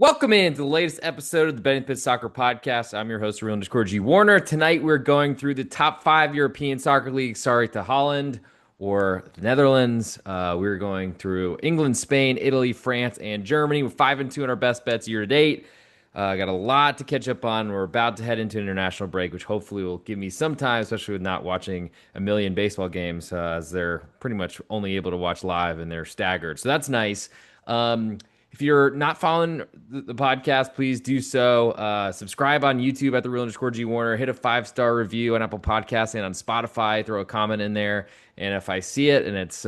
Welcome in to the latest episode of the Betting Pit Soccer Podcast. I'm your host, real_G Warner. Tonight, we're going through the top five European soccer leagues. Sorry to Holland or the Netherlands. We're going through England, Spain, Italy, France, and Germany. We're 5-2 in our best bets year to date. Got a lot to catch up on. We're about to head into an international break, which hopefully will give me some time, especially with not watching a million baseball games, as they're pretty much only able to watch live and they're staggered. So that's nice. If you're not following the podcast, please do so. Subscribe on YouTube at the real_G Warner. Hit a 5-star review on Apple Podcasts and on Spotify. Throw a comment in there. And if I see it and it's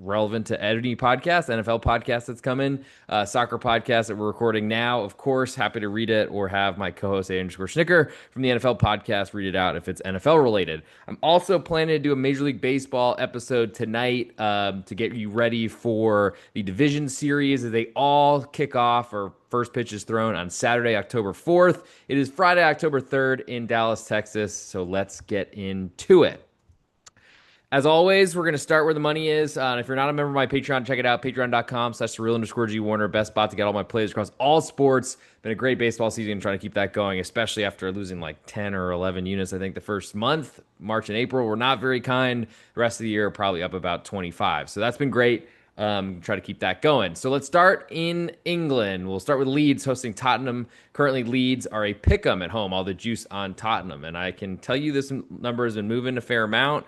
relevant to any podcast, NFL podcast that's coming, soccer podcast that we're recording now, of course, happy to read it or have my co-host A_Schnicker from the NFL podcast read it out if it's NFL related. I'm also planning to do a Major League Baseball episode tonight to get you ready for the division series as they all kick off, or first pitch is thrown on Saturday, October 4th. It is Friday, October 3rd in Dallas, Texas. So let's get into it. As always, we're going to start where the money is. If you're not a member of my Patreon, check it out. Patreon.com/real_G Warner. Best spot to get all my plays across all sports. Been a great baseball season. Trying to keep that going, especially after losing like 10 or 11 units, I think, the first month. March and April were not very kind. The rest of the year, probably up about 25. So that's been great. Try to keep that going. So let's start in England. We'll start with Leeds hosting Tottenham. Currently, Leeds are a pick'em at home. All the juice on Tottenham. And I can tell you this number has been moving a fair amount.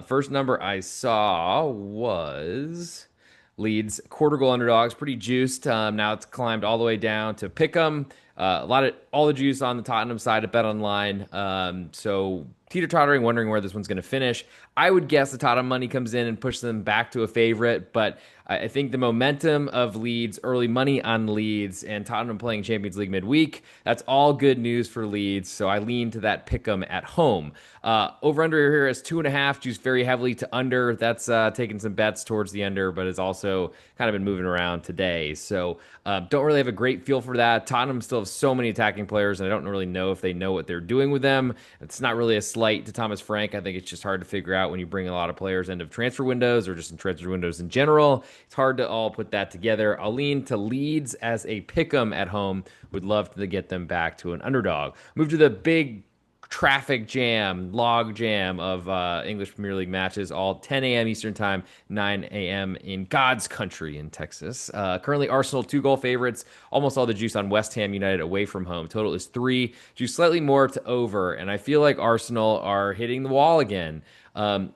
First number I saw was Leeds quarter goal underdogs, pretty juiced. Now it's climbed all the way down to pick'em. All the juice on the Tottenham side at Bet Online. So teeter-tottering, wondering where this one's going to finish. I would guess the Tottenham money comes in and pushes them back to a favorite, but I think the momentum of Leeds, early money on Leeds, and Tottenham playing Champions League midweek, that's all good news for Leeds. So I lean to that pick'em at home. Over-under here is 2.5, juiced very heavily to under. That's taking some bets towards the under, but it's also kind of been moving around today. So don't really have a great feel for that. Tottenham still have so many attacking players, and I don't really know if they know what they're doing with them. It's not really a slight to Thomas Frank. I think it's just hard to figure out when you bring a lot of players end of transfer windows or just in transfer windows in general. It's hard to all put that together. I'll lean to Leeds as a pick'em at home. Would love to get them back to an underdog. Move to the big traffic jam, log jam of English Premier League matches, all 10 a.m. Eastern Time, 9 a.m. in God's country in Texas. Currently, Arsenal 2-goal favorites, almost all the juice on West Ham United away from home. Total is 3, juice slightly more to over, and I feel like Arsenal are hitting the wall again.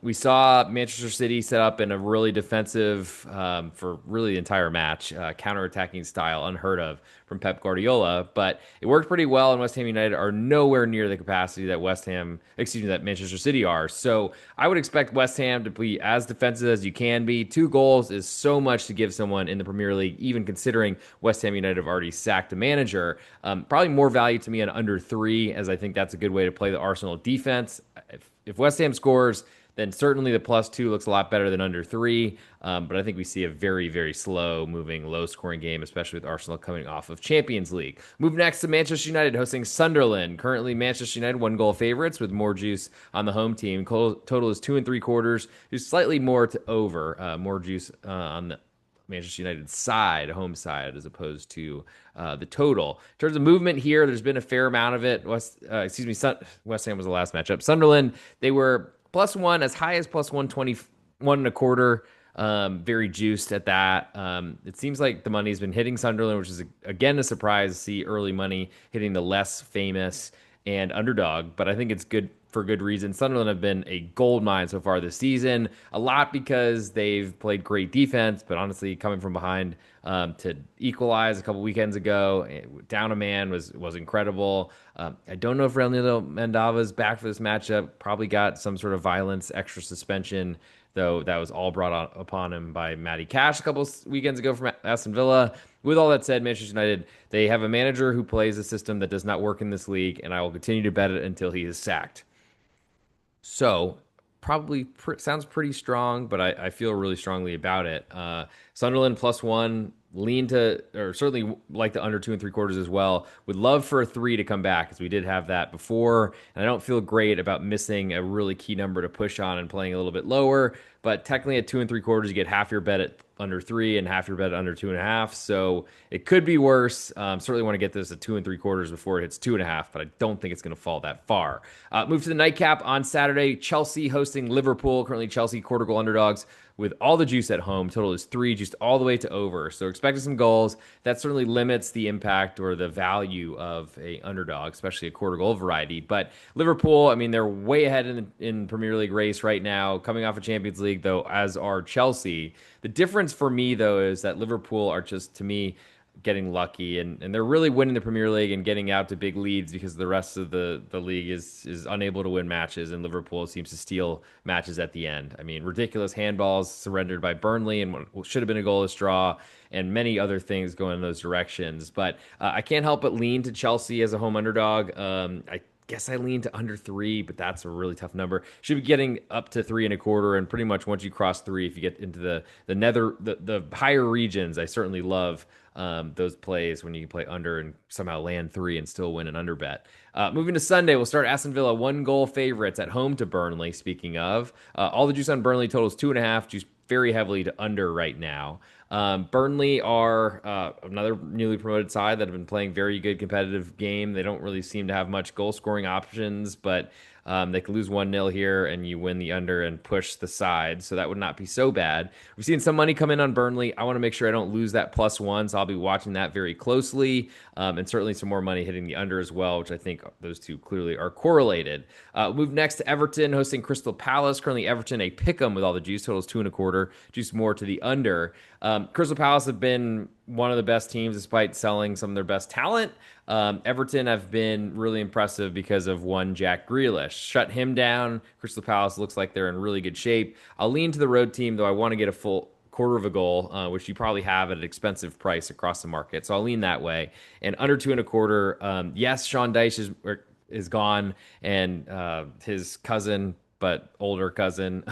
We saw Manchester City set up in a really defensive, for really the entire match, counter-attacking style, unheard of from Pep Guardiola, but it worked pretty well, and West Ham United are nowhere near the capacity that that Manchester City are. So I would expect West Ham to be as defensive as you can be. 2 goals is so much to give someone in the Premier League, even considering West Ham United have already sacked a manager. Probably more value to me on under 3, as I think that's a good way to play the Arsenal defense. If West Ham scores, then certainly the +2 looks a lot better than under 3. But I think we see a very, very slow moving, low scoring game, especially with Arsenal coming off of Champions League. Move next to Manchester United hosting Sunderland. Currently, Manchester United 1-goal favorites with more juice on the home team. Total is 2 3/4. Just slightly more to over, more juice on the Manchester United side, home side, as opposed to the total. In terms of movement here, there's been a fair amount of it. West Ham was the last matchup. Sunderland, they were +1, as high as +121.25. Very juiced at that. It seems like the money's been hitting Sunderland, which is again a surprise to see early money hitting the less famous and underdog, but I think it's good for good reason. Sunderland have been a gold mine so far this season, a lot because they've played great defense, but honestly, coming from behind to equalize a couple weekends ago, down a man was incredible. I don't know if Reynaldo Mandava's back for this matchup. Probably got some sort of violence, extra suspension, though that was all brought upon him by Matty Cash a couple weekends ago from Aston Villa. With all that said, Manchester United, they have a manager who plays a system that does not work in this league, and I will continue to bet it until he is sacked. So sounds pretty strong, but I feel really strongly about it. Sunderland +1 lean to, or certainly like the under 2 3/4 as well. Would love for a three to come back because we did have that before. And I don't feel great about missing a really key number to push on and playing a little bit lower. But technically at 2 3/4, you get half your bet at under three and half your bet at under 2.5. So it could be worse. Certainly want to get this at 2 3/4 before it hits 2.5, but I don't think it's going to fall that far. Move to the nightcap on Saturday. Chelsea hosting Liverpool. Currently, Chelsea quarter goal underdogs with all the juice at home. Total is three, juiced all the way to over. So expecting some goals. That certainly limits the impact or the value of a underdog, especially a quarter goal variety. But Liverpool, I mean, they're way ahead in Premier League race right now, coming off a Champions League, though, as are Chelsea. The difference for me, though, is that Liverpool are just, to me, getting lucky and they're really winning the Premier League and getting out to big leads because the rest of the league is unable to win matches and Liverpool seems to steal matches at the end. I mean, ridiculous handballs surrendered by Burnley and what should have been a goalless draw and many other things going in those directions. But I can't help but lean to Chelsea as a home underdog. I guess I lean to under three, but that's a really tough number. Should be getting up to 3 1/4, and pretty much once you cross three, if you get into the higher regions, I certainly love those plays when you can play under and somehow land three and still win an under bet. Moving to Sunday, we'll start Aston Villa 1 goal favorites at home to Burnley. Speaking of, all the juice on Burnley totals 2.5, juice very heavily to under right now. Burnley are another newly promoted side that have been playing very good competitive game. They don't really seem to have much goal scoring options, but they could lose 1-0 here and you win the under and push the side. So that would not be so bad. We've seen some money come in on Burnley. I want to make sure I don't lose that +1. So I'll be watching that very closely. And certainly some more money hitting the under as well, which I think those two clearly are correlated. Move next to Everton hosting Crystal Palace. Currently Everton a pick 'em with all the juice. Totals 2 1/4. Juice more to the under. Crystal Palace have been one of the best teams despite selling some of their best talent. Everton have been really impressive because of one Jack Grealish. Shut him down. Crystal Palace looks like they're in really good shape. I'll lean to the road team, though I want to get a full quarter of a goal, which you probably have at an expensive price across the market. So I'll lean that way. And under 2 1/4. Yes, Sean Dyche is gone, and his cousin, but older cousin,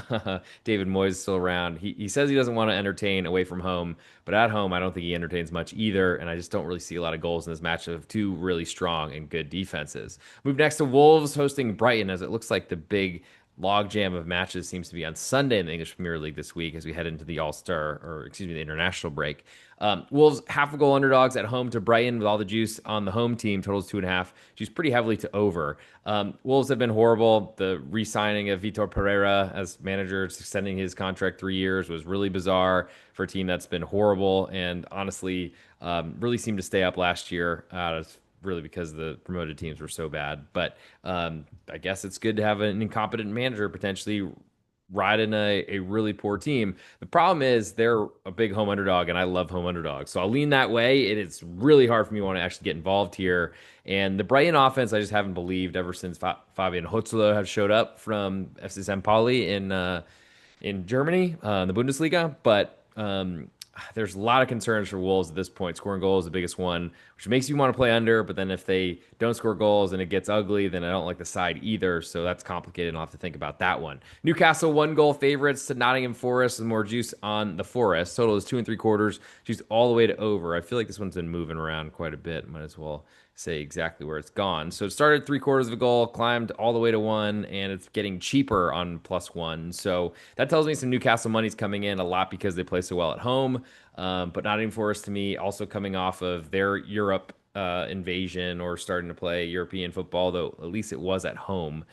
David Moyes, is still around. He says he doesn't want to entertain away from home, but at home, I don't think he entertains much either. And I just don't really see a lot of goals in this match of two really strong and good defenses. Move next to Wolves hosting Brighton, as it looks like the big logjam of matches seems to be on Sunday in the English Premier League this week as we head into the All-Star, or excuse me, the international break. Wolves half a goal underdogs at home to Brighton with all the juice on the home team. Totals 2.5. Juice pretty heavily to over. Wolves have been horrible. The re-signing of Vitor Pereira as manager, extending his contract 3 years, was really bizarre for a team that's been horrible and honestly really seemed to stay up last year really because the promoted teams were so bad. But I guess it's good to have an incompetent manager potentially riding a really poor team. The problem is they're a big home underdog, and I love home underdogs. So I'll lean that way. It's really hard for me to want to actually get involved here. And the Brighton offense, I just haven't believed ever since Fabian Hotzler have showed up from FC St. Pauli in Germany, in the Bundesliga. But there's a lot of concerns for Wolves at this point. Scoring goals is the biggest one, which makes you want to play under. But then if they don't score goals and it gets ugly, then I don't like the side either. So that's complicated, and I'll have to think about that one. Newcastle 1 goal favorites to Nottingham Forest with more juice on the Forest. Total is 2 3/4. Juice all the way to over. I feel like this one's been moving around quite a bit. Might as well say exactly where it's gone. So it started 3/4 of a goal, climbed all the way to one, and it's getting cheaper on +1. So that tells me some Newcastle money's coming in a lot because they play so well at home. But Nottingham Forest, to me, also coming off of their Europe invasion or starting to play European football, though at least it was at home.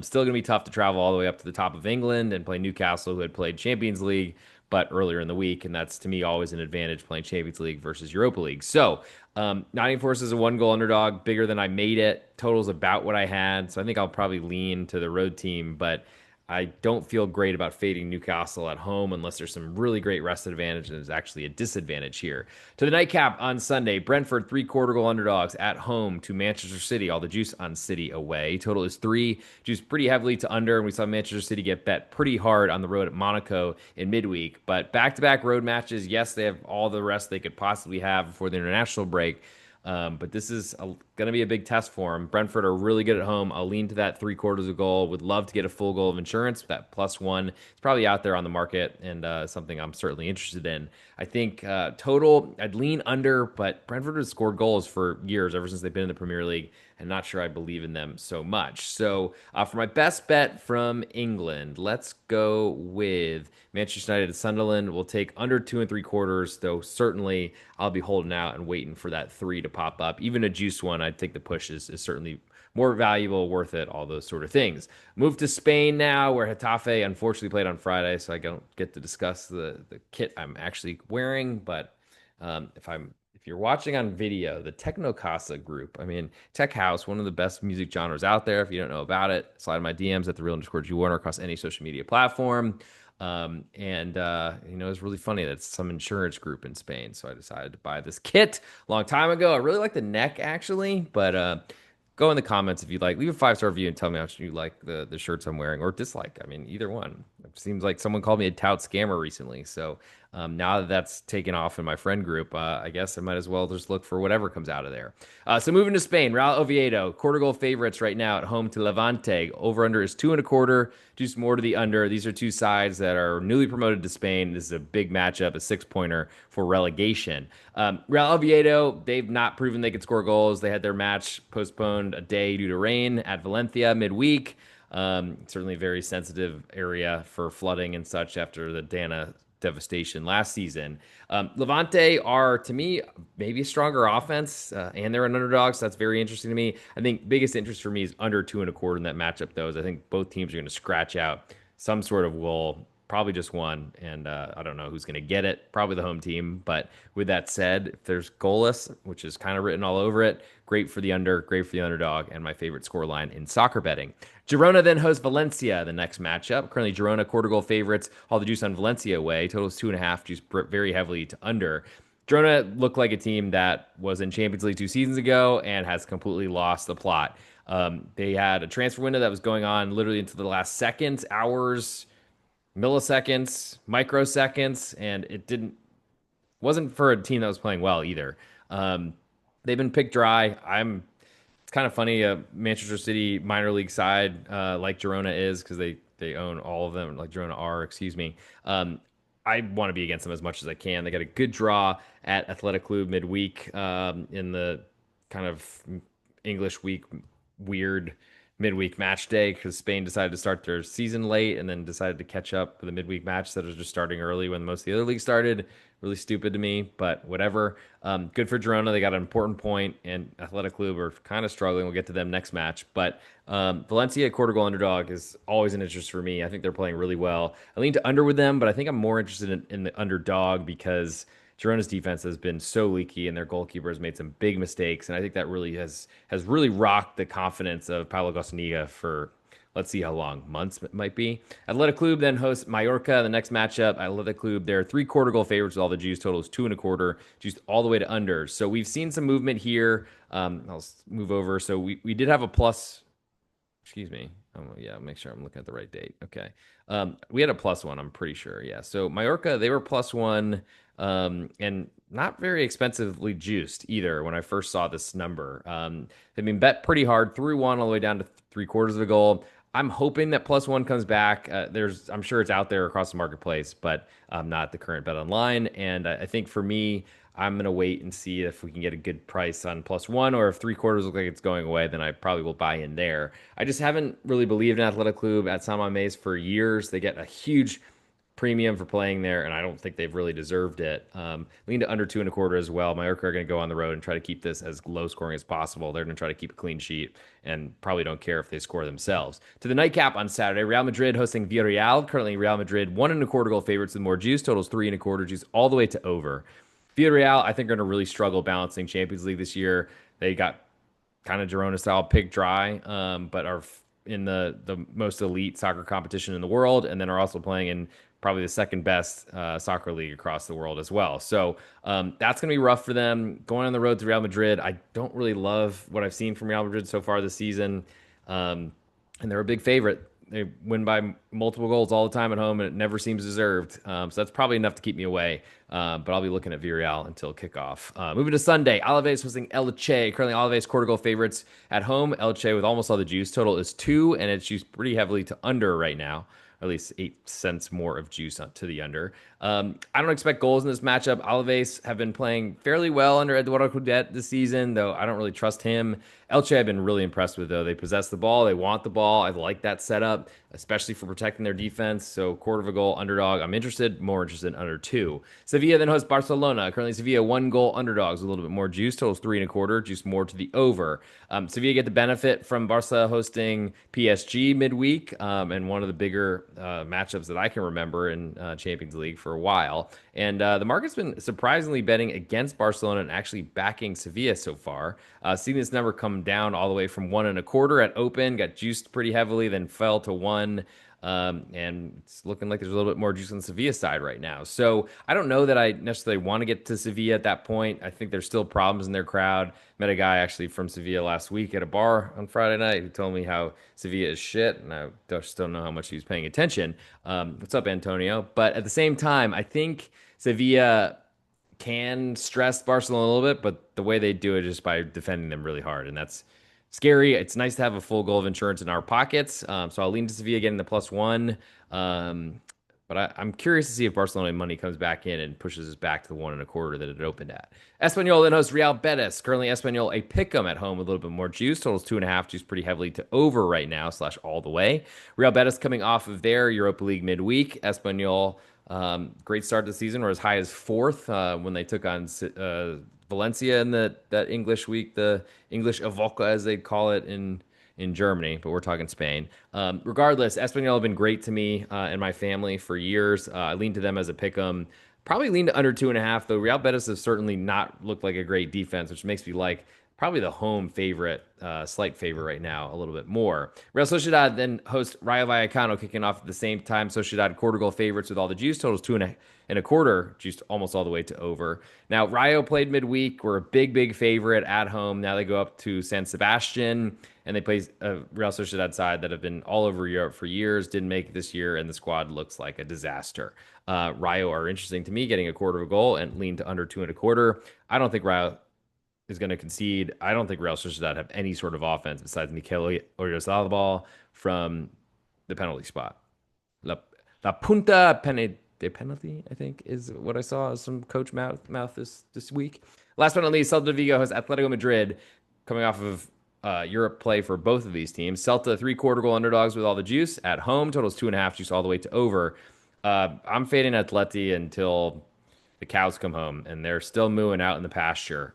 Still going to be tough to travel all the way up to the top of England and play Newcastle, who had played Champions League, but earlier in the week, and that's to me always an advantage playing Champions League versus Europa League. So Nottingham Forest is a 1 goal underdog, bigger than I made it. Total's about what I had, so I think I'll probably lean to the road team, but I don't feel great about fading Newcastle at home unless there's some really great rest advantage, and there's actually a disadvantage here. To the nightcap on Sunday, Brentford 3/4 goal underdogs at home to Manchester City. All the juice on City away. Total is 3. Juice pretty heavily to under, and we saw Manchester City get bet pretty hard on the road at Monaco in midweek. But back-to-back road matches, yes, they have all the rest they could possibly have before the international break. But this is going to be a big test for them. Brentford are really good at home. I'll lean to that three-quarters of goal. Would love to get a full goal of insurance. That +1 is probably out there on the market and something I'm certainly interested in. I think total, I'd lean under, but Brentford has scored goals for years, ever since they've been in the Premier League. I'm not sure I believe in them so much. So for my best bet from England, let's go with Manchester United at Sunderland. We'll take under 2 and 3/4, though certainly I'll be holding out and waiting for that three to pop up. Even a juice one, I'd think the push is certainly more valuable, worth it, all those sort of things. Move to Spain now, where Getafe unfortunately played on Friday, so I don't get to discuss the kit I'm actually wearing. But if you're watching on video, the Techno Casa group, I mean, Tech House, one of the best music genres out there. If you don't know about it, slide in my DMs at the real underscore G Warner across any social media platform. It's really funny that it's some insurance group in Spain. So I decided to buy this kit a long time ago. I really like the neck actually, but go in the comments if you'd like. Leave a 5-star review and tell me how much you like the shirts I'm wearing or dislike. I mean, either one. It seems like someone called me a tout scammer recently. So now that that's taken off in my friend group, I guess I might as well just look for whatever comes out of there. So moving to Spain, Real Oviedo, quarter goal favorites right now at home to Levante. Over under is 2 and 1/4. Juice more to the under. These are two sides that are newly promoted to Spain. This is a big matchup, a 6-pointer for relegation. Real Oviedo, they've not proven they could score goals. They had their match postponed a day due to rain at Valencia midweek. Certainly a very sensitive area for flooding and such after the Dana devastation last season. Levante are, to me, maybe a stronger offense, and they're an underdog, so that's very interesting to me. I think biggest interest for me is under 2 and 1/4 in that matchup, though, is I think both teams are going to scratch out some sort of goal, probably just one, and I don't know who's going to get it, probably the home team. But with that said, if there's goalless, which is kind of written all over it, great for the under, great for the underdog, and my favorite scoreline in soccer betting. Girona then hosts Valencia the next matchup. Currently, Girona quarter goal favorites. All the juice on Valencia away. Totals 2.5. Juice very heavily to under. Girona looked like a team that was in Champions League 2 seasons ago and has completely lost the plot. They had a transfer window that was going on literally into the last seconds, hours, milliseconds, microseconds, and it wasn't for a team that was playing well either. They've been picked dry. It's kind of funny. Manchester City minor league side, like Girona is, because they own all of them, like Girona are, excuse me. I want to be against them as much as I can. They got a good draw at Athletic Club midweek in the kind of English week weird midweek match day because Spain decided to start their season late and then decided to catch up with a midweek match that was just starting early when most of the other leagues started. Really stupid to me, but whatever. Good for Girona. They got an important point, and Athletic Club are kind of struggling. We'll get to them next match. But Valencia, quarter goal underdog, is always an interest for me. I think they're playing really well. I lean to under with them, but I think I'm more interested in the underdog because Girona's defense has been so leaky, and their goalkeeper has made some big mistakes. And I think that really has really rocked the confidence of Paulo Gazzaniga for, let's see how long, months it might be. Athletic Club then hosts Mallorca the next matchup. Athletic Club, they're three-quarter goal favorites with all the juice. Totals 2 and 1/4, juiced all the way to under. So we've seen some movement here. I'll move over. So we did have a plus. Excuse me. Yeah, make sure I'm looking at the right date. Okay. We had a +1, I'm pretty sure. Yeah. So Mallorca, they were +1, and not very expensively juiced either when I first saw this number. They've been bet pretty hard, threw one all the way down to 3/4 of a goal. I'm hoping that +1 comes back. I'm sure it's out there across the marketplace, but not the current bet online. And I think for me, I'm going to wait and see if we can get a good price on +1, or if 3/4 look like it's going away, then I probably will buy in there. I just haven't really believed in Athletic Club at San Mamés for years. They get a huge premium for playing there, and I don't think they've really deserved it. Lean to under 2 and 1/4 as well. Mallorca are going to go on the road and try to keep this as low scoring as possible. They're going to try to keep a clean sheet and probably don't care if they score themselves. To the nightcap on Saturday, Real Madrid hosting Villarreal. Currently, Real Madrid 1 and 1/4 goal favorites with more juice. Totals 3 and 1/4 juice all the way to over. Villarreal, I think, are going to really struggle balancing Champions League this year. They got kind of Girona style pick dry, but are in the most elite soccer competition in the world, and then are also playing in probably the second best soccer league across the world as well. So that's going to be rough for them. Going on the road to Real Madrid, I don't really love what I've seen from Real Madrid so far this season, and they're a big favorite. they win by multiple goals all the time at home, and it never seems deserved. So that's probably enough to keep me away. But I'll be looking at Villarreal until kickoff. Moving to Sunday, Alaves hosting Elche. Currently, Alaves quarter goal favorites at home. Elche with almost all the juice. Total is 2, and it's used pretty heavily to under right now, at least 8 cents more of juice to the under. I don't expect goals in this matchup. Alaves have been playing fairly well under Eduardo Coudet this season, though I don't really trust him. Elche I've been really impressed with, though. They possess the ball. They want the ball. I like that setup, especially for protecting their defense. So quarter of a goal underdog. I'm more interested in under 2. Sevilla then hosts Barcelona. Currently Sevilla 1 goal underdogs, a little bit more juice. Totals 3.25, juice more to the over. Sevilla get the benefit from Barca hosting PSG midweek, and one of the bigger matchups that I can remember in Champions League for a while. And the market's been surprisingly betting against Barcelona and actually backing Sevilla so far. Seeing this number come down all the way from 1.25 at open, got juiced pretty heavily, then fell to 1. And it's looking like there's a little bit more juice on the Sevilla side right now. So I don't know that I necessarily want to get to Sevilla at that point. I think there's still problems in their crowd. Met a guy actually from Sevilla last week at a bar on Friday night who told me how Sevilla is shit, and I just don't know how much he was paying attention. What's up, Antonio? But at the same time, I think Sevilla can stress Barcelona a little bit, but the way they do it is just by defending them really hard, and that's scary. It's nice to have a full goal of insurance in our pockets, so I'll lean to Sevilla getting the +1. But I'm curious to see if Barcelona money comes back in and pushes us back to the 1.25 that it opened at. Espanyol then hosts Real Betis. Currently, Espanyol a pick'em at home with a little bit more juice. Totals 2.5, juice pretty heavily to over right now / all the way. Real Betis coming off of their Europa League midweek. Espanyol, great start to the season, were as high as fourth when they took on Valencia in that English week, the English Evoca as they call it in Germany, but we're talking Spain. Regardless, Espanyol have been great to me and my family for years. I lean to them as a pick 'em. Probably lean to under 2.5, though. Real Betis has certainly not looked like a great defense, which makes me like probably the home favorite, slight favorite right now, a little bit more. Real Sociedad then host Rayo Vallecano, kicking off at the same time. Sociedad quarter goal favorites with all the juice. Totals 2.25, juiced almost all the way to over. Now, Rayo played midweek. We're a big favorite at home. Now they go up to San Sebastian, and they play a Real Sociedad side that have been all over Europe for years, didn't make it this year, and the squad looks like a disaster. Rayo are interesting to me, getting a quarter of a goal and lean to under 2.25. I don't think Rayo is going to concede. I don't think Real Sociedad have any sort of offense besides Mikel Oyarzabal from the penalty spot. La Punta de penalty, I think, is what I saw as some coach mouth this week. Last but not least, Celta Vigo has Atletico Madrid coming off of Europe play for both of these teams. Celta 3/4 goal underdogs with all the juice at home. Totals 2.5, juice all the way to over. I'm fading Atleti until the cows come home, and they're still mooing out in the pasture.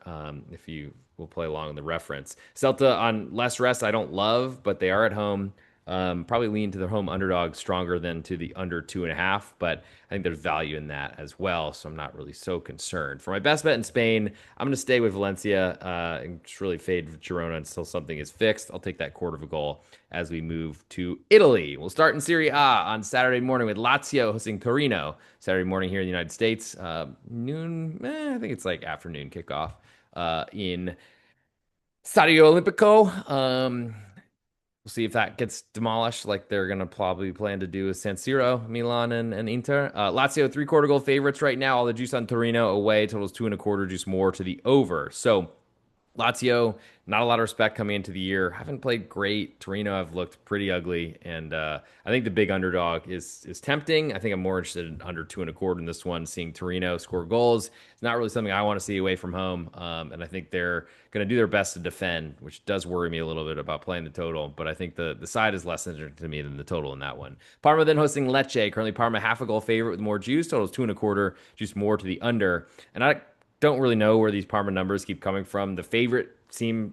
If you will play along in the reference, Celta on less rest, I don't love, but they are at home. Probably lean to the home underdog stronger than to the under 2.5, but I think there's value in that as well, so I'm not really so concerned. For my best bet in Spain, I'm going to stay with Valencia and just really fade Girona until something is fixed. I'll take that quarter of a goal as we move to Italy. We'll start in Serie A on Saturday morning with Lazio hosting Torino. Saturday morning here in the United States, noon, I think it's like afternoon kickoff in Stadio Olimpico. We'll see if that gets demolished like they're going to probably plan to do with San Siro, Milan, and Inter. Lazio 3/4 goal favorites right now. All the juice on Torino away. Totals 2.25, juice more to the over. So Lazio, not a lot of respect coming into the year. Haven't played great. Torino have looked pretty ugly, and I think the big underdog is tempting. I think I'm more interested in under 2.25 in this one. Seeing Torino score goals, it's not really something I want to see away from home, and I think they're going to do their best to defend, which does worry me a little bit about playing the total. But I think the side is less interesting to me than the total in that one. Parma then hosting Lecce. Currently Parma half a goal favorite with more juice. Totals 2.25, juice more to the under, and I don't really know where these Parma numbers keep coming from. The favorite seemed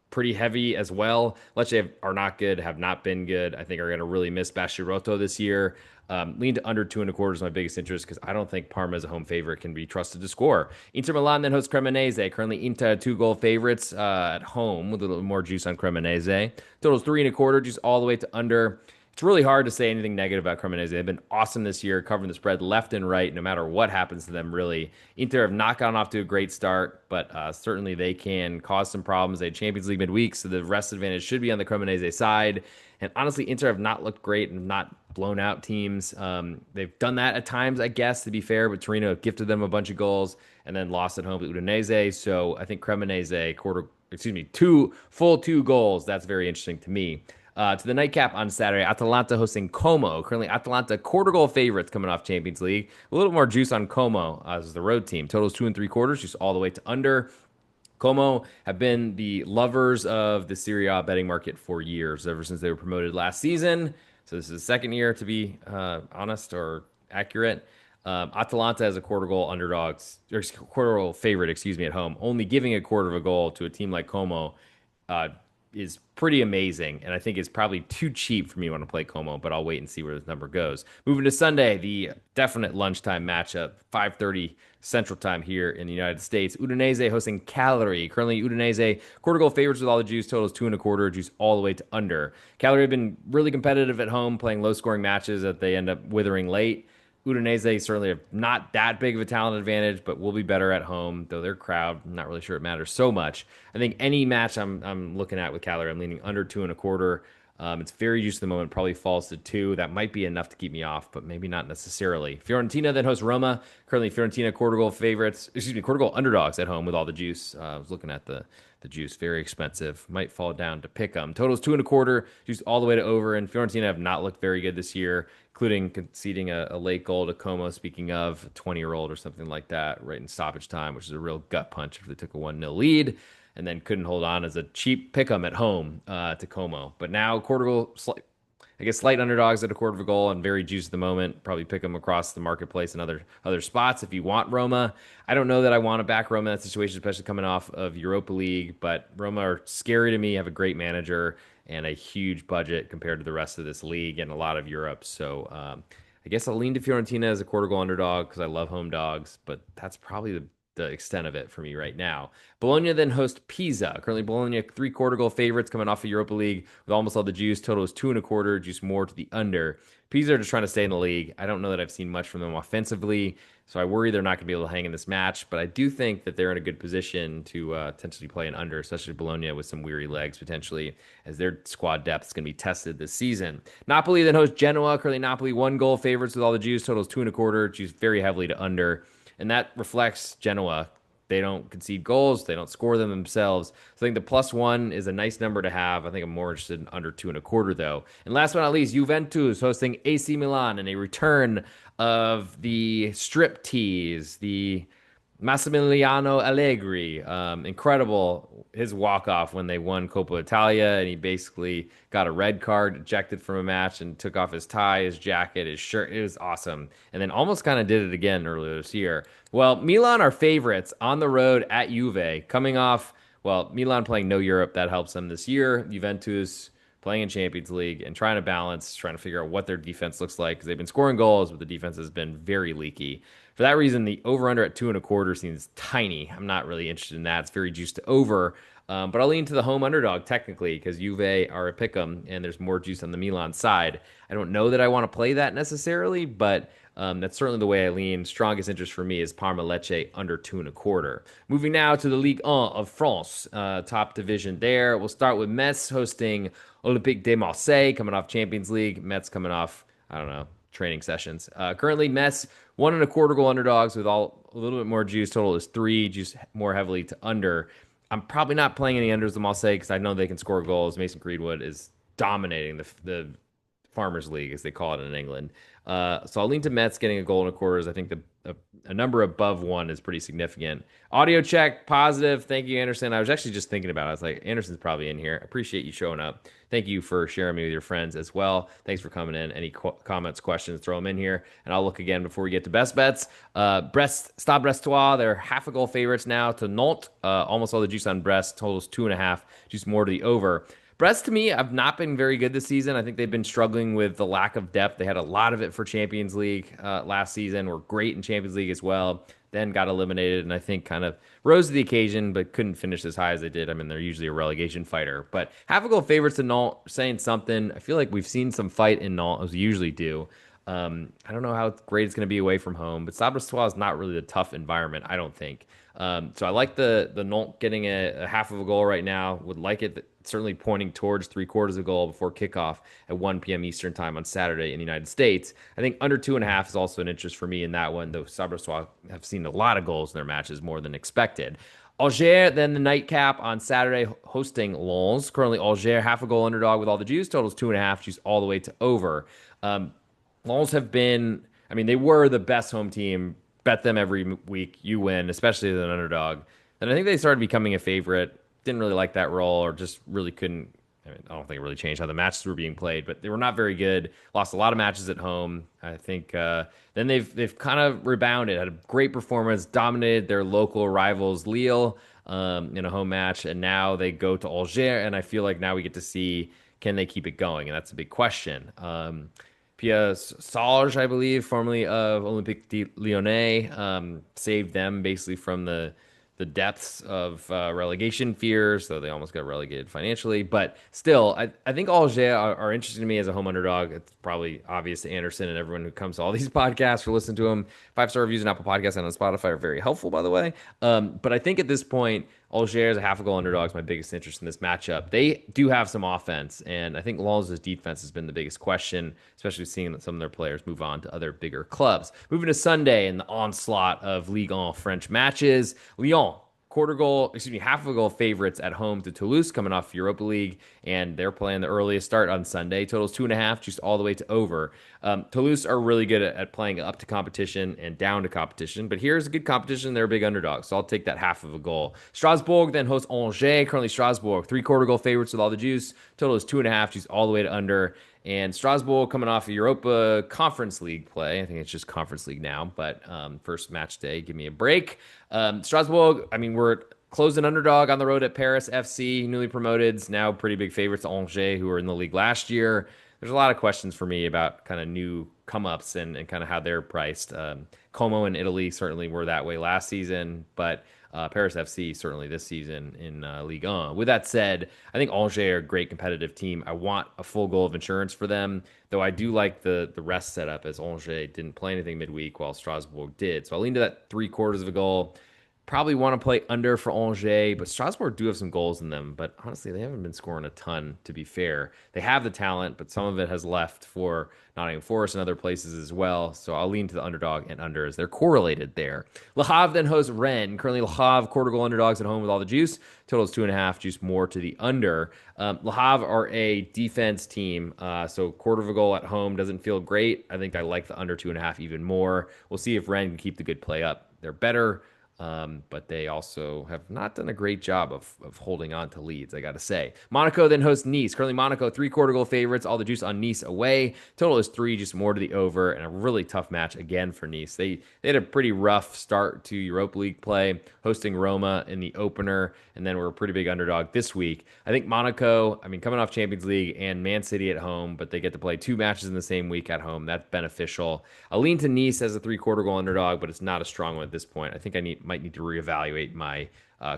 pretty heavy as well. Lecce are not good, have not been good. I think are going to really miss Bashirotto this year. Lean to under 2.25 is my biggest interest because I don't think Parma as a home favorite can be trusted to score. Inter Milan then hosts Cremonese. Currently Inter 2-goal favorites at home with a little more juice on Cremonese. Totals 3.25, juice all the way to under. It's really hard to say anything negative about Cremonese. They've been awesome this year, covering the spread left and right, no matter what happens to them, really. Inter have not gotten off to a great start, but certainly they can cause some problems. They had Champions League midweek, so the rest advantage should be on the Cremonese side. And honestly, Inter have not looked great and not blown out teams. They've done that at times, I guess, to be fair, but Torino gifted them a bunch of goals and then lost at home to Udinese. So I think Cremonese two goals. That's very interesting to me. To the nightcap on Saturday, Atalanta hosting Como. Currently, Atalanta quarter goal favorites coming off Champions League. A little more juice on Como as the road team. Totals 2 and 3/4, just all the way to under. Como have been the lovers of the Serie A betting market for years, ever since they were promoted last season. So this is the second year, to be honest or accurate. Atalanta as a quarter goal underdogs, or quarter goal favorite, excuse me, at home, only giving a quarter of a goal to a team like Como uh, is pretty amazing, and I think it's probably too cheap for me to want to play Como, but I'll wait and see where this number goes. Moving to Sunday, the definite lunchtime matchup, 5:30 Central Time here in the United States. Udinese hosting Cagliari. Currently, Udinese quarter goal favorites with all the juice. Totals 2 and 1/4, juice all the way to under. Cagliari have been really competitive at home, playing low scoring matches that they end up withering late. Udinese certainly have not that big of a talent advantage, but will be better at home, though their crowd, I'm not really sure it matters so much. I think any match I'm looking at with Cagliari, I'm leaning under 2 and 1/4. It's very juiced at the moment, probably falls to two. That might be enough to keep me off, but maybe not necessarily. Fiorentina then hosts Roma. Currently, Fiorentina quarter goal favorites, quarter goal underdogs at home with all the juice. I was looking at the juice, very expensive. Might fall down to pick them. Totals 2 and 1/4, juice all the way to over. And Fiorentina have not looked very good this year, including conceding a late goal to Como. Speaking of, a 20-year-old or something like that, right in stoppage time, which is a real gut punch if they took a 1-0 lead and then couldn't hold on as a cheap pick 'em at home to Como. But now quarter goal, I guess slight underdogs at a quarter of a goal and very juiced at the moment. Probably pick them across the marketplace and other spots if you want Roma. I don't know that I want to back Roma in that situation, especially coming off of Europa League. But Roma are scary to me. Have a great manager and a huge budget compared to the rest of this league and a lot of Europe. So I guess I'll lean to Fiorentina as a quarter goal underdog because I love home dogs. But that's probably the extent of it for me right now. Bologna then host Pisa. Currently, Bologna three-quarter goal favorites coming off of Europa League with almost all the juice. Total is 2 and 1/4, juice more to the under. Pisa are just trying to stay in the league. I don't know that I've seen much from them offensively, so I worry they're not going to be able to hang in this match. But I do think that they're in a good position to potentially play an under, especially Bologna with some weary legs potentially, as their squad depth is going to be tested this season. Napoli then host Genoa. Currently, Napoli one-goal favorites with all the juice. Total is 2 and 1/4, juice very heavily to under. And that reflects Genoa. They don't concede goals. They don't score them themselves. So I think the +1 is a nice number to have. I think I'm more interested in under 2 and 1/4, though. And last but not least, Juventus hosting AC Milan and a return of the strip tease, the Massimiliano Allegri. Incredible, his walk-off when they won Coppa Italia, and he basically got a red card, ejected from a match, and took off his tie, his jacket, his shirt. It was awesome. And then almost kind of did it again earlier this year. Well, Milan are favorites on the road at Juve, coming off, well, Milan playing no Europe. That helps them this year. Juventus playing in Champions League and trying to balance, trying to figure out what their defense looks like because they've been scoring goals, but the defense has been very leaky. For that reason, the over-under at 2 and 1/4 seems tiny. I'm not really interested in that. It's very juiced to over. But I'll lean to the home underdog technically because Juve are a pick'em and there's more juice on the Milan side. I don't know that I want to play that necessarily, but that's certainly the way I lean. Strongest interest for me is Parma Lecce under 2 and 1/4. Moving now to the Ligue 1 of France, top division there. We'll start with Metz hosting Olympique de Marseille, coming off Champions League. Metz coming off, I don't know, training sessions. Currently, Metz 1 and 1/4 goal underdogs with a little bit more juice. Total is 3, juice more heavily to under. I'm probably not playing any unders with Marseille because I know they can score goals. Mason Greenwood is dominating the Farmers League, as they call it in England. So I'll lean to Mets getting a goal and a quarters. I think a number above 1 is pretty significant. Audio check, positive. Thank you, Anderson. I was actually just thinking about it. I was like, Anderson's probably in here. Appreciate you showing up. Thank you for sharing me with your friends as well. Thanks for coming in. Any comments, questions, throw them in here. And I'll look again before we get to best bets. Stade Brestois, they're half a goal favorites now to Nantes. Almost all the juice on Brest. Totals 2.5. Juice more to the over. Brest, to me, have not been very good this season. I think they've been struggling with the lack of depth. They had a lot of it for Champions League last season, were great in Champions League as well, then got eliminated, and I think kind of rose to the occasion, but couldn't finish as high as they did. I mean, they're usually a relegation fighter. But half a goal favorites to Nantes, saying something. I feel like we've seen some fight in Nantes, as we usually do. I don't know how great it's going to be away from home, but Sabre is not really a tough environment, I don't think. So I like the Nantes getting a half of a goal right now. Would like it certainly pointing towards three-quarters of a goal before kickoff at 1 p.m. Eastern time on Saturday in the United States. I think under 2.5 is also an interest for me in that one, though Sabre have seen a lot of goals in their matches, more than expected. Alger, then the nightcap on Saturday, hosting Lens. Currently, Alger, half a goal underdog with all the juice. Totals 2.5, juice all the way to over. Lens have been, I mean, they were the best home team. Bet them every week, you win, especially as an underdog. And I think they started becoming a favorite. Didn't really like that role, or just really couldn't. I mean, I don't think it really changed how the matches were being played, but they were not very good. Lost a lot of matches at home. I think then they've kind of rebounded. Had a great performance, dominated their local rivals Lille in a home match, and now they go to Alger. And I feel like now we get to see, can they keep it going, and that's a big question. Pia Sarge, I believe, formerly of Olympique Lyonnais, saved them basically from the depths of relegation fears, though they almost got relegated financially. But still, I think Alger are interesting to me as a home underdog. It's probably obvious to Anderson and everyone who comes to all these podcasts or listen to them. 5-star reviews on Apple Podcasts and on Spotify are very helpful, by the way. But I think at this point, Alger is a half a goal underdog is my biggest interest in this matchup. They do have some offense, and I think Lens' defense has been the biggest question, especially seeing that some of their players move on to other bigger clubs. Moving to Sunday in the onslaught of Ligue 1 French matches, Lyon half of a goal favorites at home to Toulouse, coming off Europa League, and they're playing the earliest start on Sunday. Totals 2.5, just all the way to over. Toulouse are really good at playing up to competition and down to competition, but here's a good competition. They're a big underdog, so I'll take that half of a goal. Strasbourg then hosts Angers. Currently Strasbourg, three-quarter goal favorites with all the juice. Total is 2.5, just all the way to under. And Strasbourg coming off a Europa Conference League play. I think it's just Conference League now, but first match day, give me a break. Strasbourg, I mean, we're closing underdog on the road at Paris FC, newly promoted, now pretty big favorites to Angers, who were in the league last year. There's a lot of questions for me about kind of new come-ups and kind of how they're priced. Como in Italy certainly were that way last season, but Paris FC certainly this season in Ligue 1. With that said, I think Angers are a great competitive team. I want a full goal of insurance for them, though I do like the rest setup, as Angers didn't play anything midweek while Strasbourg did. So I'll lean to that three-quarters of a goal. Probably want to play under for Angers, but Strasbourg do have some goals in them. But honestly, they haven't been scoring a ton, to be fair. They have the talent, but some of it has left for Nottingham Forest and other places as well. So I'll lean to the underdog and under as they're correlated there. Le Havre then hosts Rennes. Currently, Le Havre quarter goal underdogs at home with all the juice. Total is 2.5, juice more to the under. Le Havre are a defense team, so quarter of a goal at home doesn't feel great. I think I like the under 2.5 even more. We'll see if Rennes can keep the good play up. They're better. But they also have not done a great job of holding on to leads, I got to say. Monaco then hosts Nice. Currently, Monaco, three-quarter goal favorites. All the juice on Nice away. Total is 3, just more to the over, and a really tough match again for Nice. They had a pretty rough start to Europa League play, hosting Roma in the opener, and then were a pretty big underdog this week. I think Monaco, I mean, coming off Champions League and Man City at home, but they get to play 2 matches in the same week at home. That's beneficial. I'll lean to Nice as a three-quarter goal underdog, but it's not a strong one at this point. I think might need to reevaluate my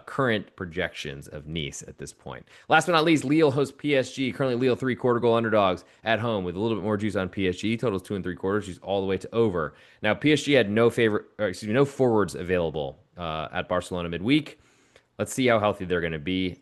current projections of Nice at this point. Last but not least, Lille hosts PSG. Currently, Lille three-quarter goal underdogs at home with a little bit more juice on PSG. Totals 2 3/4, juice all the way to over. Now, PSG had no forwards available at Barcelona midweek. Let's see how healthy they're going to be.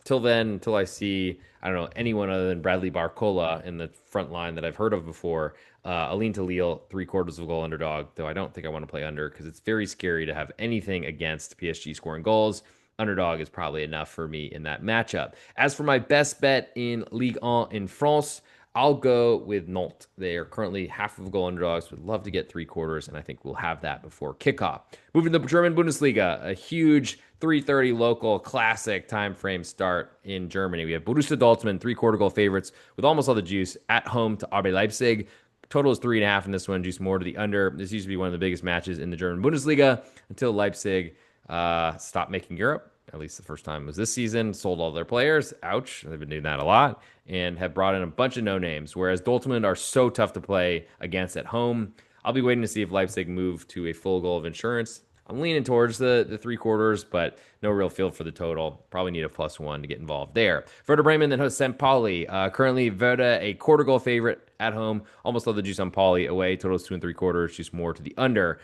Until I see, I don't know, anyone other than Bradley Barcola in the front line that I've heard of before, I'll lean to Lille, three-quarters of a goal underdog, though I don't think I want to play under because it's very scary to have anything against PSG scoring goals. Underdog is probably enough for me in that matchup. As for my best bet in Ligue 1 in France, I'll go with Nantes. They are currently half of a goal underdogs. Would love to get three-quarters, and I think we'll have that before kickoff. Moving to the German Bundesliga, a huge 3:30 local classic time frame start in Germany. We have Borussia Dortmund, three-quarter goal favorites with almost all the juice at home to RB Leipzig. Total is 3.5 in this one, juice more to the under. This used to be one of the biggest matches in the German Bundesliga until Leipzig stopped making Europe. At least the first time was this season. Sold all their players. Ouch. They've been doing that a lot and have brought in a bunch of no names. Whereas Dortmund are so tough to play against at home. I'll be waiting to see if Leipzig move to a full goal of insurance. I'm leaning towards the three quarters, but no real feel for the total. Probably need a +1 to get involved there. Werder Bremen then hosts St. Pauli. Currently, Werder a quarter goal favorite at home. Almost all the juice on Pauli away. Totals 2 3/4. Juice more to the under.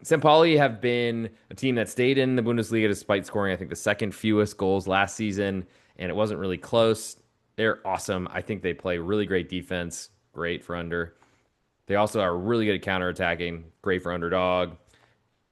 St. Pauli have been a team that stayed in the Bundesliga despite scoring, I think, the second fewest goals last season, and it wasn't really close. They're awesome. I think they play really great defense. Great for under. They also are really good at counterattacking. Great for underdog.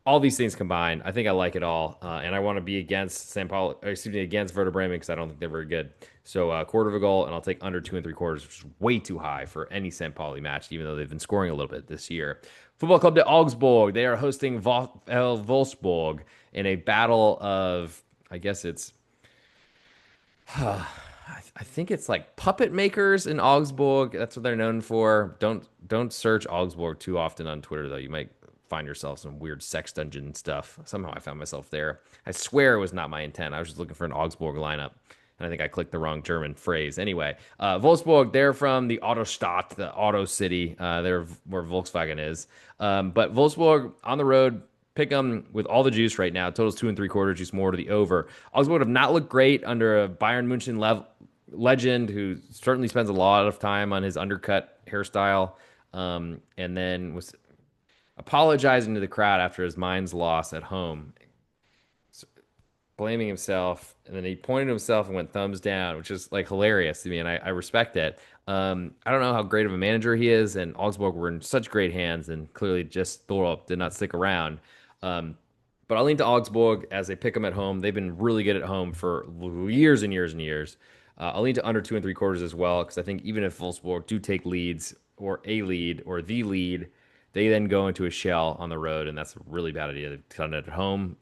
All these things combined, I think I like it all, and I want to be against St. Paul, excuse me, against Werder Bremen because I don't think they're very good. So quarter of a goal, and I'll take under 2 3/4, which is way too high for any St. Pauli match, even though they've been scoring a little bit this year. Football Club de Augsburg, they are hosting Wolfsburg in a battle of, I guess it's I think it's like puppet makers in Augsburg. That's what they're known for. Don't search Augsburg too often on Twitter though. You might find yourself some weird sex dungeon stuff. Somehow I found myself there. I swear it was not my intent. I was just looking for an Augsburg lineup. And I think I clicked the wrong German phrase. Anyway, Wolfsburg, they're from the Autostadt, the Auto City. They're where Volkswagen is. But Wolfsburg on the road, pick them with all the juice right now. Totals 2 3/4, juice more to the over. Augsburg have not looked great under a Bayern Munich legend who certainly spends a lot of time on his undercut hairstyle, and then was apologizing to the crowd after his Mainz loss at home, blaming himself, and then he pointed to himself and went thumbs down, which is like hilarious to me, and I respect it. I don't know how great of a manager he is, and Augsburg were in such great hands, and clearly just Thorup did not stick around. Um, but I'll lean to Augsburg as they pick them at home. They've been really good at home for years and years and years. I'll lean to under 2 3/4 as well, because I think even if Wolfsburg do take leads or a lead or the lead, they then go into a shell on the road, and that's a really bad idea. They've done it at home.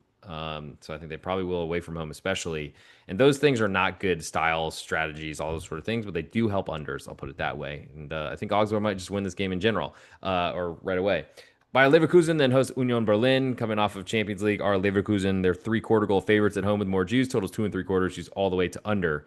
So I think they probably will away from home, especially. And those things are not good styles, strategies, all those sort of things, but they do help unders. I'll put it that way. And I think Augsburg might just win this game in general, or right away. Bayer Leverkusen then hosts Union Berlin, coming off of Champions League. Are Leverkusen, they're 3 quarter goal favorites at home with more juice. Totals 2 3/4, juice all the way to under.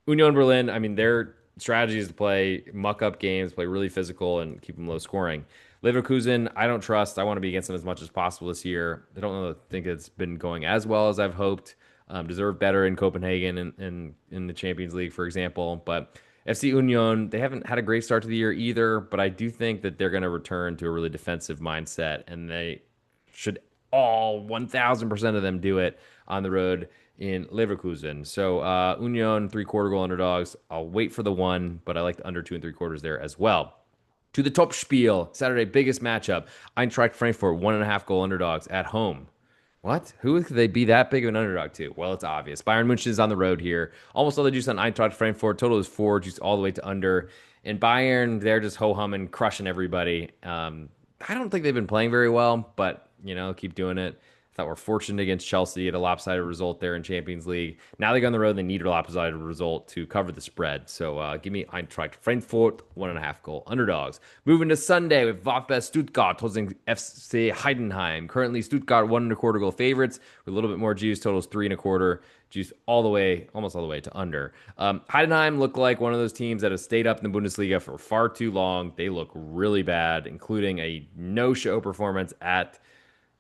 Union Berlin, I mean, their strategy is to play muck up games, play really physical, and keep them low scoring. Leverkusen, I don't trust. I want to be against them as much as possible this year. I don't know, think it's been going as well as I've hoped. Deserve better in Copenhagen and in the Champions League, for example. But FC Union, they haven't had a great start to the year either. But I do think that they're going to return to a really defensive mindset, and they should all 1,000% of them do it on the road in Leverkusen. So Union, 3 quarter goal underdogs. I'll wait for the one, but I like the under 2 3/4 there as well. To the top spiel, Saturday biggest matchup. Eintracht Frankfurt, 1.5 goal underdogs at home. What? Who could they be that big of an underdog to? Well, it's obvious. Bayern Munich is on the road here. Almost all the juice on Eintracht Frankfurt. Total is 4, juice all the way to under. And Bayern, they're just ho-humming, crushing everybody. I don't think they've been playing very well, but, keep doing it. Thought we're fortunate against Chelsea at a lopsided result there in Champions League. Now they go on the road and they need a lopsided result to cover the spread. So give me Eintracht Frankfurt, 1.5 goal underdogs. Moving to Sunday with VfB Stuttgart hosting FC Heidenheim. Currently Stuttgart 1.25 goal favorites with a little bit more juice. Totals 3.25. Juice all the way, almost all the way to under. Heidenheim look like one of those teams that have stayed up in the Bundesliga for far too long. They look really bad, including a no-show performance at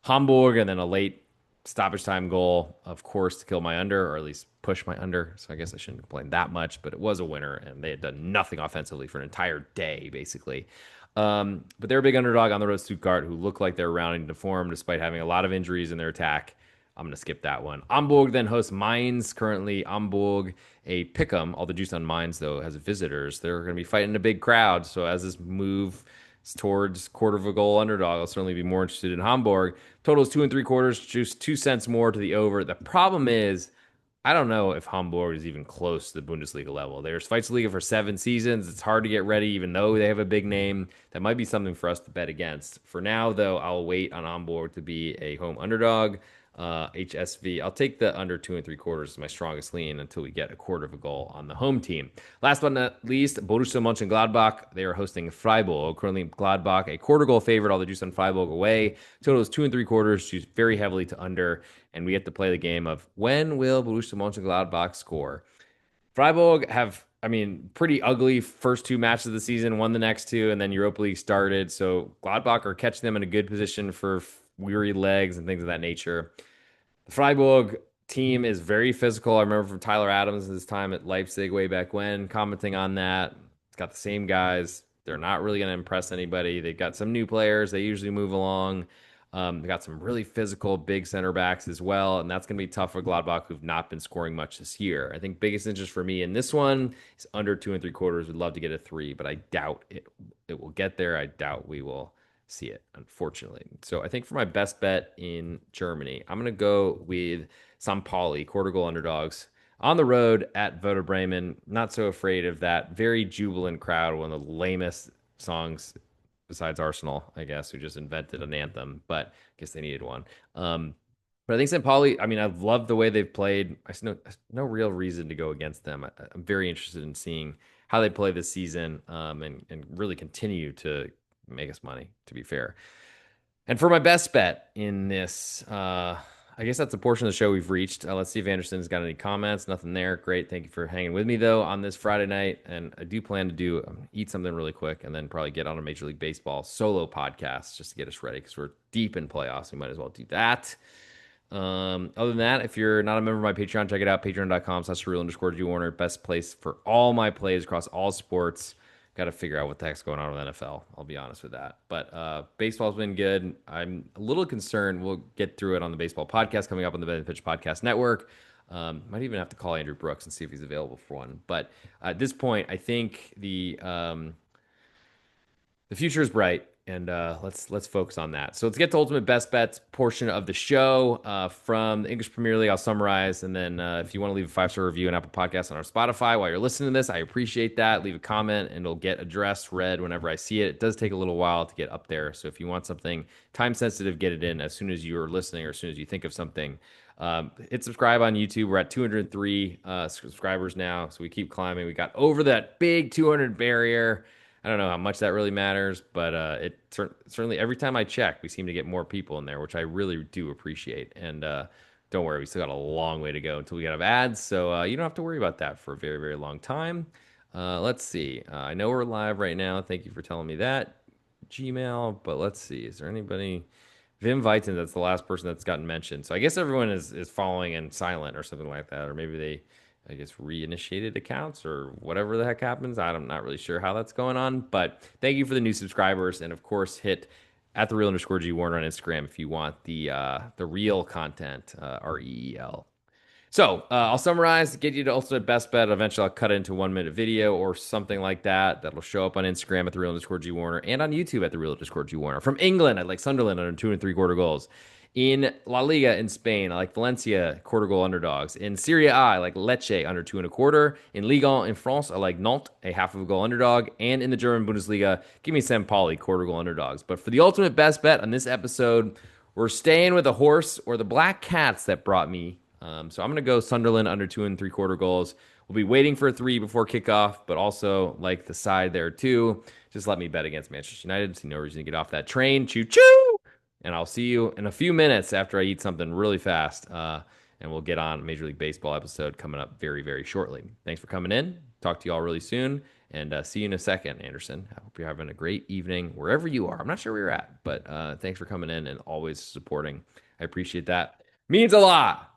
Hamburg, and then a late stoppage time goal, of course, to kill my under, or at least push my under. So I guess I shouldn't complain that much, but it was a winner, and they had done nothing offensively for an entire day, basically. But they're a big underdog on the road to Stuttgart, who look like they're rounding to form despite having a lot of injuries in their attack. I'm going to skip that one. Hamburg then hosts Mainz. Currently, Hamburg, a pick'em. All the juice on Mainz, though, has visitors. They're going to be fighting a big crowd. So as this move towards quarter of a goal underdog, I'll certainly be more interested in Hamburg. Total is 2 3/4, juice 2 cents more to the over. The problem is, I don't know if Hamburg is even close to the Bundesliga level. There's Zweitliga for 7 seasons. It's hard to get ready, even though they have a big name. That might be something for us to bet against. For now, though, I'll wait on Hamburg to be a home underdog. HSV. I'll take the under 2 and 3/4 as my strongest lean until we get a quarter of a goal on the home team. Last but not least, Borussia Mönchengladbach. They are hosting Freiburg. Currently, Gladbach a quarter goal favorite. All the juice on Freiburg away. Total is 2 and 3/4. Choose very heavily to under, and we get to play the game of when will Borussia Mönchengladbach score. Freiburg have, I mean, pretty ugly first two matches of the season, won the next two, and then Europa League started. So Gladbach are catching them in a good position for weary legs and things of that nature. The Freiburg team is very physical. I remember from Tyler Adams his time at Leipzig way back when, commenting on that. It's got the same guys. They're not really going to impress anybody. They've got some new players. They usually move along. They got some really physical big center backs as well, and that's going to be tough for Gladbach, who've not been scoring much this year. I think biggest interest for me in this one is under 2 and 3/4. Would love to get a 3, but I doubt it will get there. I doubt we will see it, unfortunately. So I think for my best bet in Germany, I'm going to go with St. Pauli, quarter goal underdogs. On the road at Werder Bremen, not so afraid of that very jubilant crowd, one of the lamest songs besides Arsenal, I guess, who just invented an anthem, but I guess they needed one. But I think St. Pauli, I mean, I've loved the way they've played. I see no real reason to go against them. I'm very interested in seeing how they play this season and really continue to make us money, to be fair. And for my best bet in this, I guess that's a portion of the show we've reached. Let's see if Anderson's got any comments. Nothing there. Great. Thank you for hanging with me, though, on this Friday night. And I do plan to eat something really quick and then probably get on a Major League Baseball solo podcast just to get us ready because we're deep in playoffs. We might as well do that. Other than that, if you're not a member of my Patreon, check it out. Patreon.com/real_G Warner. Best place for all my plays across all sports. Got to figure out what the heck's going on with NFL. I'll be honest with that. But baseball's been good. I'm a little concerned. We'll get through it on the baseball podcast coming up on the Bet and Pitch Podcast Network. Might even have to call Andrew Brooks and see if he's available for one. But at this point, I think the future is bright, and let's focus on that. So let's get to ultimate best bets portion of the show from the English Premier League. I'll summarize, and then if you want to leave a 5-star review on Apple Podcasts on our Spotify while you're listening to this, I appreciate that. Leave a comment, and it'll get addressed, read whenever I see it. It does take a little while to get up there, so if you want something time sensitive, get it in as soon as you're listening or as soon as you think of something. Hit subscribe on YouTube. We're at 203 subscribers now, so we keep climbing. We got over that big 200 barrier. I don't know how much that really matters, but it certainly every time I check, we seem to get more people in there, which I really do appreciate. And don't worry, we still got a long way to go until we get ads, so you don't have to worry about that for a very, very long time. Let's see. I know we're live right now. Thank you for telling me that, Gmail. But let's see. Is there anybody? Vim Viton, that's the last person that's gotten mentioned. So I guess everyone is following and silent or something like that, or maybe they I guess, reinitiated accounts or whatever the heck happens. I'm not really sure how that's going on, but thank you for the new subscribers. And of course, hit at the real_G Warner on Instagram if you want the real content, REEL. So I'll summarize, get you to ultimate best bet. Eventually, I'll cut it into 1 minute video or something like that. That'll show up on Instagram at the real_G Warner and on YouTube at the real_G Warner. From England, I like Sunderland under 2 and 3/4 goals. In La Liga in Spain, I like Valencia quarter goal underdogs. In Serie A, I like Lecce under 2 and 1/4. In Ligue 1 in France, I like Nantes, a half of a goal underdog. And in the German Bundesliga, give me St. Pauli quarter goal underdogs. But for the ultimate best bet on this episode, we're staying with the horse or the black cats that brought me. So I'm going to go Sunderland under 2 and 3/4 goals. We'll be waiting for a 3 before kickoff, but also like the side there too. Just let me bet against Manchester United. See no reason to get off that train. Choo choo! And I'll see you in a few minutes after I eat something really fast. And we'll get on a Major League Baseball episode coming up very, very shortly. Thanks for coming in. Talk to you all really soon. And see you in a second, Anderson. I hope you're having a great evening wherever you are. I'm not sure where you're at, but thanks for coming in and always supporting. I appreciate that. Means a lot.